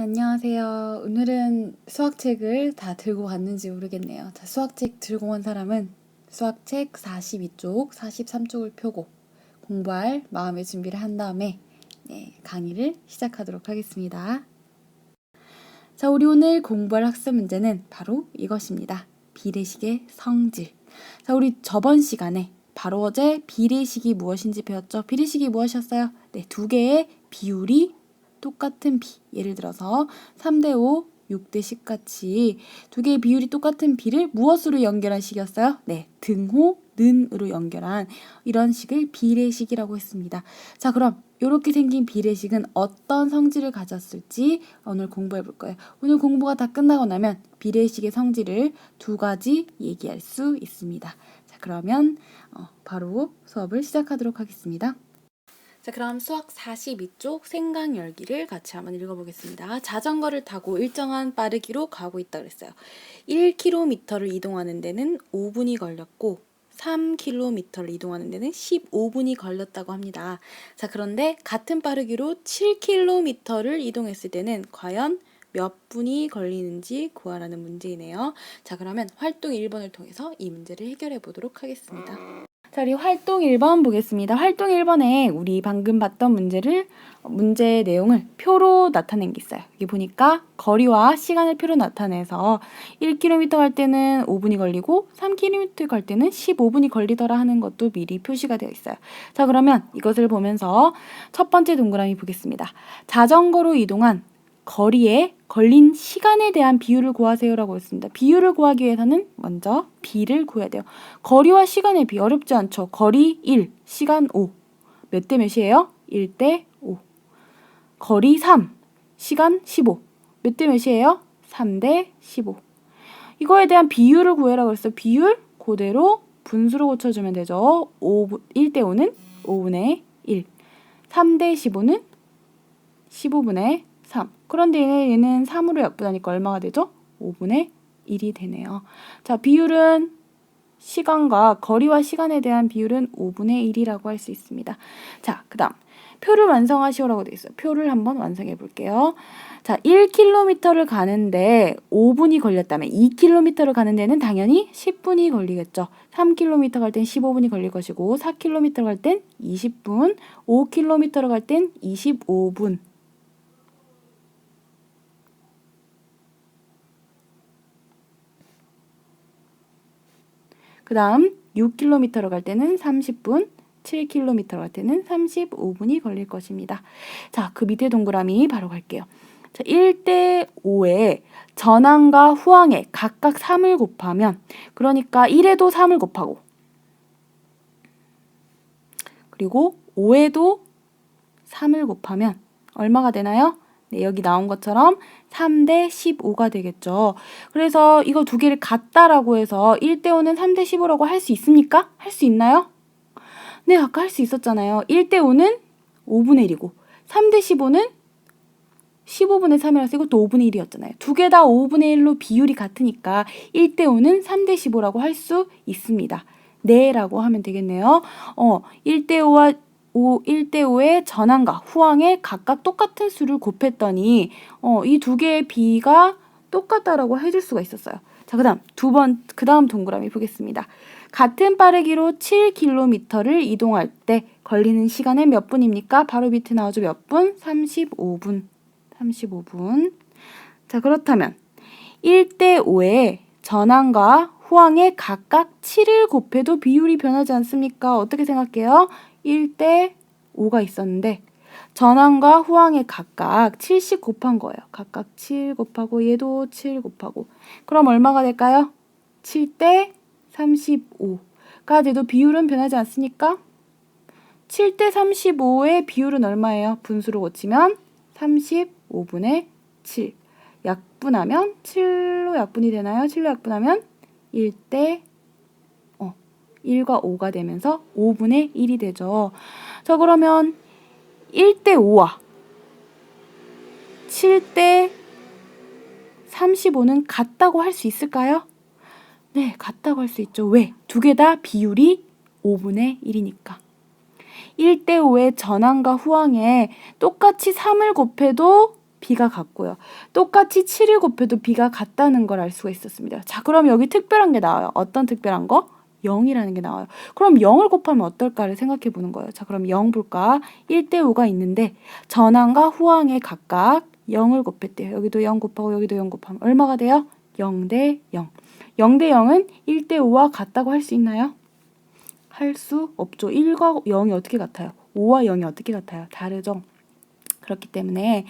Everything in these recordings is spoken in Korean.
안녕하세요. 오늘은 수학책을 다 들고 갔는지 모르겠네요. 자, 수학책 들고 온 사람은 수학책 42쪽, 43쪽을 펴고 공부할 마음의 준비를 한 다음에 강의를 시작하도록 하겠습니다. 자, 우리 오늘 공부할 학습 문제는 바로 이것입니다. 비례식의 성질. 자, 우리 저번 시간에 바로 어제 비례식이 무엇인지 배웠죠? 비례식이 무엇이었어요? 네, 두 개의 비율이 똑같은 비. 예를 들어서 3대5, 6대10 같이 두 개의 비율이 똑같은 비를 무엇으로 연결한 식이었어요? 네, 등호, 는으로 연결한 이런 식을 비례식이라고 했습니다. 자, 그럼 이렇게 생긴 비례식은 어떤 성질을 가졌을지 오늘 공부해 볼 거예요. 오늘 공부가 다 끝나고 나면 비례식의 성질을 두 가지 얘기할 수 있습니다. 자, 그러면 바로 수업을 시작하도록 하겠습니다. 자, 그럼 수학 42쪽 생각 열기를 같이 한번 읽어보겠습니다. 자전거를 타고 일정한 빠르기로 가고 있다 그랬어요. 1km를 이동하는 데는 5분이 걸렸고 3km를 이동하는 데는 15분이 걸렸다고 합니다. 자, 그런데 같은 빠르기로 7km를 이동했을 때는 과연 몇 분이 걸리는지 구하라는 문제이네요. 자, 그러면 활동 1번을 통해서 이 문제를 해결해 보도록 하겠습니다. 자, 우리 활동 1번 보겠습니다. 활동 1번에 우리 방금 봤던 문제의 내용을 표로 나타낸 게 있어요. 여기 보니까 거리와 시간을 표로 나타내서 1km 갈 때는 5분이 걸리고 3km 갈 때는 15분이 걸리더라 하는 것도 미리 표시가 되어 있어요. 자, 그러면 이것을 보면서 첫 번째 동그라미 보겠습니다. 자전거로 이동한 거리에 걸린 시간에 대한 비율을 구하세요라고 했습니다. 비율을 구하기 위해서는 먼저 비를 구해야 돼요. 거리와 시간의 비 어렵지 않죠. 거리 1, 시간 5. 몇 대 몇이에요? 1대 5. 거리 3, 시간 15. 몇 대 몇이에요? 3대 15. 이거에 대한 비율을 구해라고 했어요. 비율 그대로 분수로 고쳐주면 되죠. 1대 5는 5분의 1. 3대 15는 15분의 3. 그런데 얘는 3으로 약분하니까 얼마가 되죠? 5분의 1이 되네요. 자, 비율은 시간과 거리와 시간에 대한 비율은 5분의 1이라고 할 수 있습니다. 자, 그 다음 표를 완성하시오라고 되어 있어요. 표를 한번 완성해 볼게요. 자, 1km를 가는데 5분이 걸렸다면 2km를 가는 데는 당연히 10분이 걸리겠죠. 3km 갈 땐 15분이 걸릴 것이고 4km 갈 땐 20분, 5km를 갈 땐 25분. 그 다음 6km로 갈 때는 30분, 7km로 갈 때는 35분이 걸릴 것입니다. 자, 그 밑에 동그라미 바로 갈게요. 자, 1대 5에 전항과 후항에 각각 3을 곱하면, 그러니까 1에도 3을 곱하고 그리고 5에도 3을 곱하면 얼마가 되나요? 네, 여기 나온 것처럼 3대 15가 되겠죠. 그래서 이거 두 개를 같다라고 해서 1대 5는 3대 15라고 할 수 있습니까? 할 수 있나요? 네, 아까 할 수 있었잖아요. 1대 5는 5분의 1이고 3대 15는 15분의 3이라서 이것도 5분의 1이었잖아요. 두 개 다 5분의 1로 비율이 같으니까 1대 5는 3대 15라고 할 수 있습니다. 네 라고 하면 되겠네요. 1대 5와 1대 5의 전항과 후항에 각각 똑같은 수를 곱했더니 이 두 개의 비가 똑같다라고 해줄 수가 있었어요. 자, 그 다음 동그라미 보겠습니다. 같은 빠르기로 7km를 이동할 때 걸리는 시간은 몇 분입니까? 바로 밑에 나오죠. 몇 분? 35분. 35분. 자, 그렇다면 1대 5의 전항과 후항에 각각 7을 곱해도 비율이 변하지 않습니까? 어떻게 생각해요? 1대 5가 있었는데 전항과 후항에 각각 7씩 곱한 거예요. 각각 7 곱하고 얘도 7 곱하고 그럼 얼마가 될까요? 7대 35가 돼도 비율은 변하지 않습니까? 7대 35의 비율은 얼마예요? 분수로 고치면 35분의 7. 약분하면 7로 약분이 되나요? 7로 약분하면 1대 1과 5가 되면서 5분의 1이 되죠. 자, 그러면 1대 5와 7대 35는 같다고 할 수 있을까요? 네, 같다고 할 수 있죠. 왜? 두 개 다 비율이 5분의 1이니까. 1대 5의 전항과 후항에 똑같이 3을 곱해도 b가 같고요. 똑같이 7을 곱해도 b가 같다는 걸 알 수가 있었습니다. 자, 그럼 여기 특별한 게 나와요. 어떤 특별한 거? 0이라는 게 나와요. 그럼 0을 곱하면 어떨까를 생각해 보는 거예요. 자, 그럼 0 볼까? 1대 5가 있는데 전항과 후항에 각각 0을 곱했대요. 여기도 0 곱하고 여기도 0 곱하면 얼마가 돼요? 0대 0. 0대 0은 1대 5와 같다고 할 수 있나요? 할 수 없죠. 1과 0이 어떻게 같아요? 5와 0이 어떻게 같아요? 다르죠. 그렇기 때문에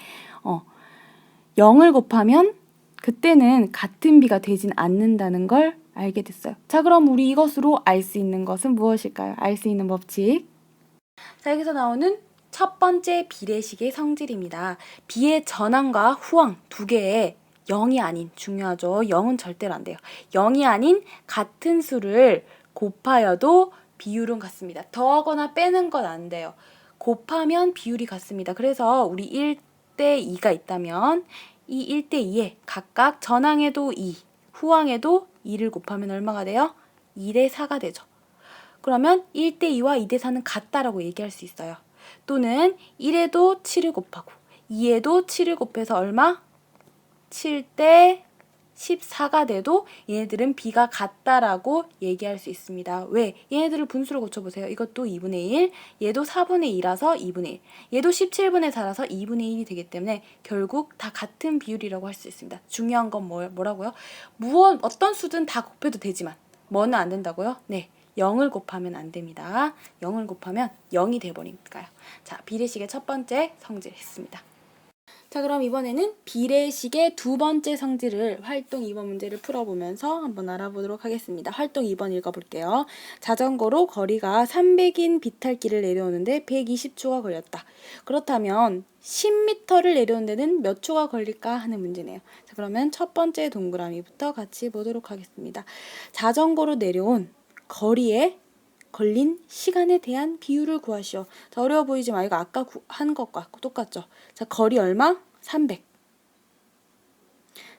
0을 곱하면 그때는 같은 비가 되진 않는다는 걸 알게 됐어요. 자, 그럼 우리 이것으로 알 수 있는 것은 무엇일까요? 알 수 있는 법칙. 자, 여기서 나오는 첫 번째 비례식의 성질입니다. 비의 전항과 후항 두 개에 0이 아닌, 중요하죠. 0은 절대로 안 돼요. 0이 아닌 같은 수를 곱하여도 비율은 같습니다. 더하거나 빼는 건 안 돼요. 곱하면 비율이 같습니다. 그래서 우리 1대 2가 있다면 이 1대 2에 각각 전항에도 2, 후항에도 2를 곱하면 얼마가 돼요? 2대 4가 되죠. 그러면 1대 2와 2대 4는 같다라고 얘기할 수 있어요. 또는 1에도 7을 곱하고 2에도 7을 곱해서 얼마? 7대 14가 돼도 얘네들은 비가 같다라고 얘기할 수 있습니다. 왜? 얘네들을 분수로 고쳐보세요. 이것도 2분의 1, 얘도 4분의 2라서 2분의 1, 얘도 17분의 4라서 2분의 1이 되기 때문에 결국 다 같은 비율이라고 할 수 있습니다. 중요한 건 뭐라고요? 어떤 수든 다 곱해도 되지만 뭐는 안 된다고요? 네, 0을 곱하면 안 됩니다. 0을 곱하면 0이 돼버리니까요. 자, 비례식의 첫 번째 성질 했습니다. 자, 그럼 이번에는 비례식의 두 번째 성질을 활동 2번 문제를 풀어보면서 한번 알아보도록 하겠습니다. 활동 2번 읽어볼게요. 자전거로 거리가 300인 비탈길을 내려오는데 120초가 걸렸다. 그렇다면 10m를 내려온 데는 몇 초가 걸릴까 하는 문제네요. 자, 그러면 첫 번째 동그라미부터 같이 보도록 하겠습니다. 자전거로 내려온 거리에 걸린 시간에 대한 비율을 구하시오. 자, 어려워 보이지만 이거 아까 한 것과 똑같죠. 자, 거리 얼마? 300.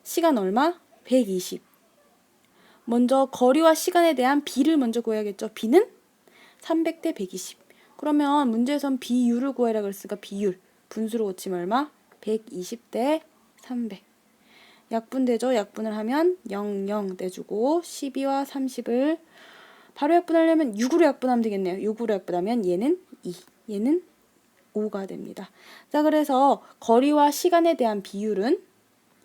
시간 얼마? 120. 먼저 거리와 시간에 대한 비를 먼저 구해야겠죠. 비는 300대 120. 그러면 문제에선 비율을 구해라 그랬으니까 비율. 분수로 고치면 얼마? 120대 300. 약분되죠. 약분을 하면 0, 0 떼주고 12와 30을 바로 약분하려면 6으로 약분하면 되겠네요. 6으로 약분하면 얘는 2, 얘는 5가 됩니다. 자, 그래서 거리와 시간에 대한 비율은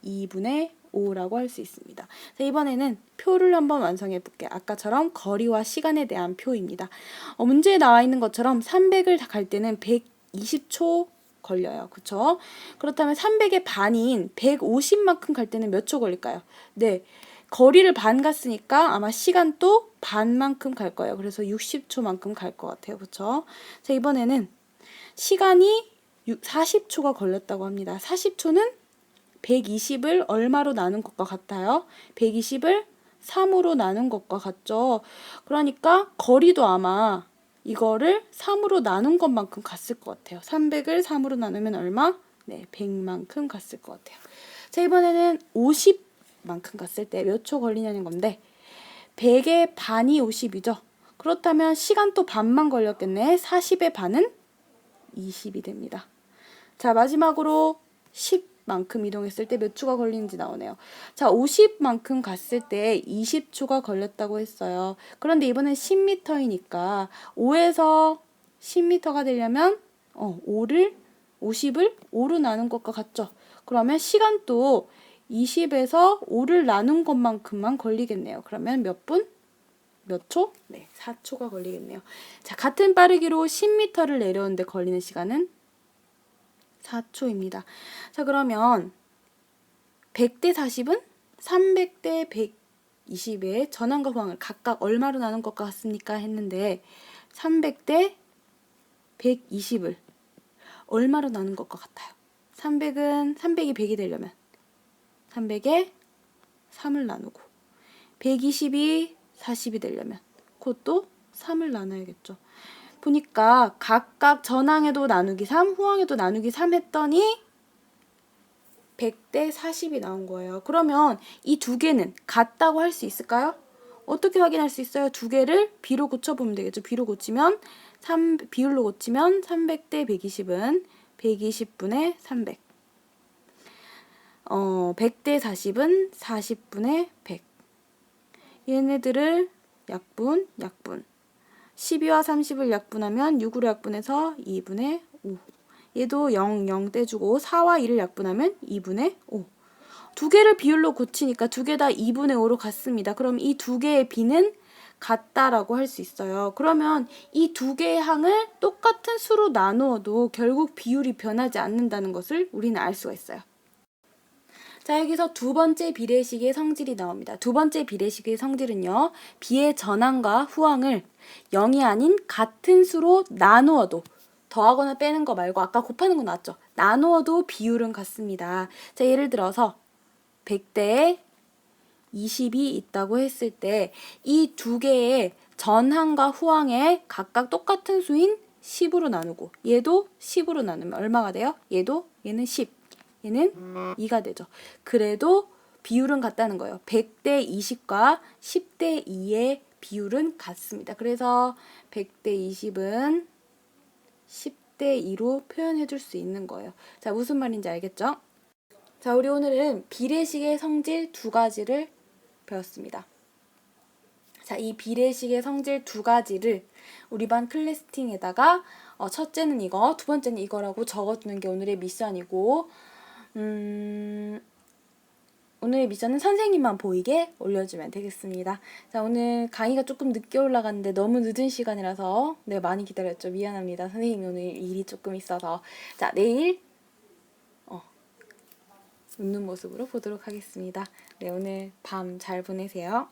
2분의 5라고 할 수 있습니다. 자, 이번에는 표를 한번 완성해 볼게요. 아까처럼 거리와 시간에 대한 표입니다. 문제에 나와 있는 것처럼 300을 갈 때는 120초 걸려요. 그쵸? 그렇다면 300의 반인 150만큼 갈 때는 몇 초 걸릴까요? 네. 거리를 반 갔으니까 아마 시간도 반만큼 갈 거예요. 그래서 60초만큼 갈 것 같아요. 그쵸? 자, 이번에는 시간이 40초가 걸렸다고 합니다. 40초는 120을 얼마로 나눈 것과 같아요? 120을 3으로 나눈 것과 같죠? 그러니까 거리도 아마 이거를 3으로 나눈 것만큼 갔을 것 같아요. 300을 3으로 나누면 얼마? 네, 100만큼 갔을 것 같아요. 자, 이번에는 50만큼 갔을 때 몇 초 걸리냐는 건데 100의 반이 50이죠. 그렇다면 시간도 반만 걸렸겠네. 40의 반은 20이 됩니다. 자, 마지막으로 10만큼 이동했을 때 몇 초가 걸리는지 나오네요. 자, 50만큼 갔을 때 20초가 걸렸다고 했어요. 그런데 이번엔 10m이니까 5에서 10m가 되려면 50을 5로 나눈 것과 같죠. 그러면 시간도 20에서 5를 나눈 것만큼만 걸리겠네요. 그러면 몇 분? 몇 초? 네, 4초가 걸리겠네요. 자, 같은 빠르기로 10m를 내려오는데 걸리는 시간은 4초입니다. 자, 그러면 100대 40은 300대 120의 전항과 후항을 각각 얼마로 나눈 것과 같습니까? 했는데 300대 120을 얼마로 나눈 것과 같아요? 300이 100이 되려면 300에 3을 나누고 120이 40이 되려면 그것도 3을 나눠야겠죠. 보니까 각각 전항에도 나누기 3, 후항에도 나누기 3 했더니 100대 40이 나온 거예요. 그러면 이 두 개는 같다고 할 수 있을까요? 어떻게 확인할 수 있어요? 두 개를 비로 고쳐보면 되겠죠. 비율로 고치면 300대 120은 120분의 300. 100대 40은 40분의 100. 얘네들을 약분. 12와 30을 약분하면 6으로 약분해서 2분의 5. 얘도 0, 0 떼주고 4와 2를 약분하면 2분의 5. 두 개를 비율로 고치니까 두 개 다 2분의 5로 같습니다. 그럼 이 두 개의 비는 같다라고 할 수 있어요. 그러면 이 두 개의 항을 똑같은 수로 나누어도 결국 비율이 변하지 않는다는 것을 우리는 알 수가 있어요. 자, 여기서 두 번째 비례식의 성질이 나옵니다. 두 번째 비례식의 성질은요, 비의 전항과 후항을 0이 아닌 같은 수로 나누어도, 더하거나 빼는 거 말고 아까 곱하는 거 나왔죠? 나누어도 비율은 같습니다. 자, 예를 들어서 100대에 20이 있다고 했을 때 이 두 개의 전항과 후항에 각각 똑같은 수인 10으로 나누고 얘도 10으로 나누면 얼마가 돼요? 얘는 10, 얘는 2가 되죠. 그래도 비율은 같다는 거예요. 100대 20과 10대 2의 비율은 같습니다. 그래서 100대 20은 10대 2로 표현해 줄 수 있는 거예요. 자, 무슨 말인지 알겠죠? 자, 우리 오늘은 비례식의 성질 두 가지를 배웠습니다. 자, 이 비례식의 성질 두 가지를 우리 반 클래스팅에다가 첫째는 이거, 두 번째는 이거라고 적어주는 게 오늘의 미션이고, 오늘의 미션은 선생님만 보이게 올려주면 되겠습니다. 자, 오늘 강의가 조금 늦게 올라갔는데 너무 늦은 시간이라서 네, 많이 기다렸죠. 미안합니다. 선생님이 오늘 일이 조금 있어서. 자, 내일 웃는 모습으로 보도록 하겠습니다. 네, 오늘 밤 잘 보내세요.